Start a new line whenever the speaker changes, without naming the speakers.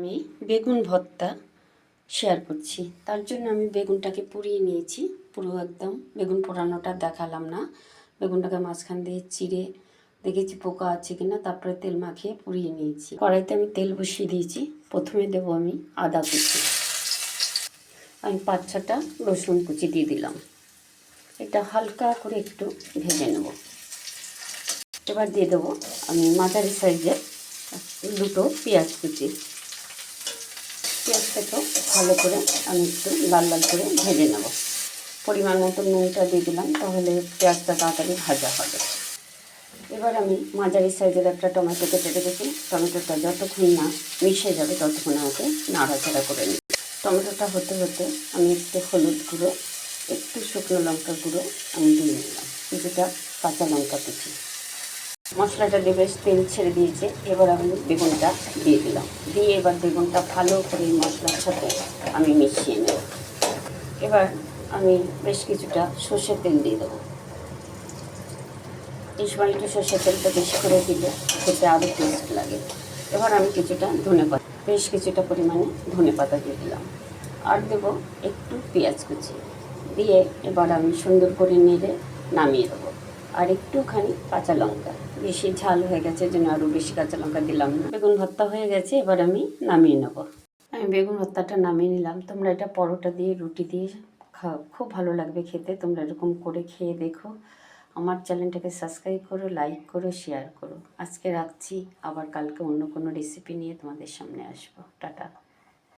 আমি বেগুন ভর্তা শেয়ার করছি। তার জন্য আমি বেগুনটাকে পুড়িয়ে নিয়েছি। পুরো একদম বেগুন পোড়ানোটা দেখালাম না। বেগুনটাকে মাঝখান দিয়ে চিড়ে দেখেছি পোকা আছে কিনা, তারপরে তেল মাখিয়ে পুড়িয়ে নিয়েছি। কড়াইতে আমি তেল বসিয়ে দিয়েছি। প্রথমে দেবো আমি আদা কুচি। আমি 5-6টা রসুন কুচি দিয়ে দিলাম। এটা হালকা করে একটু ভেজে নেব। এবার দিয়ে দেবো আমি মাঝারি সাইজের 2টো পেঁয়াজ কুচি। পেঁয়াজটাকেও ভালো করে আমি একটু লাল লাল করে ভেজে নেব। পরিমাণ মতো নুনটা দিয়ে দিলাম, তাহলে পেঁয়াজটা তাড়াতাড়ি ভাজা হবে। এবার আমি মাঝারি সাইজের একটা টমেটো কেটে রেখেছি। টমেটোটা যতক্ষণ না মিশে যাবে ততক্ষণ আমাকে নাড়াচাড়া করে নিই। টমেটোটা হতে হতে আমি একটু হলুদ গুঁড়ো, একটু শুকনো লঙ্কা গুঁড়ো আমি দিয়ে নিলাম, কিছুটা কাঁচা লঙ্কা কুচি। মশলাটা দিয়ে বেশ তেল ছেড়ে দিয়েছে। এবার আমি বেগুনটা দিয়ে দিলাম। দিয়ে এবার বেগুনটা ভালো করে মশলার সাথে আমি মিশিয়ে নেব। এবার আমি বেশ কিছুটা সর্ষের তেল দিয়ে দেবো। এই সময় একটু সর্ষের তেলটা বেশি করে দিলে খেতে আরও টেস্ট লাগে। এবার আমি কিছুটা ধনেপাতা, বেশ কিছুটা পরিমাণে ধনেপাতা দিয়ে দিলাম। আর দেবো একটু পেঁয়াজ কুচি দিয়ে এবার আমি সুন্দর করে নেড়ে নামিয়ে দেবো। আর একটুখানি কাঁচা লঙ্কা, বেশি ঝাল হয়ে গেছে জন্য আরও বেশি কাঁচা লঙ্কা দিলাম না। বেগুন ভর্তা হয়ে গেছে, এবার আমি নামিয়ে নেব। আমি বেগুন ভর্তাটা নামিয়ে নিলাম। তোমরা এটা পরোটা দিয়ে, রুটি দিয়ে খাও, খুব ভালো লাগবে খেতে। তোমরা এরকম করে খেয়ে দেখো। আমার চ্যানেলটাকে সাবস্ক্রাইব করো, লাইক করো, শেয়ার করো। আজকে রাখছি, আবার কালকে অন্য কোনো রেসিপি নিয়ে তোমাদের সামনে আসবো। টাটা।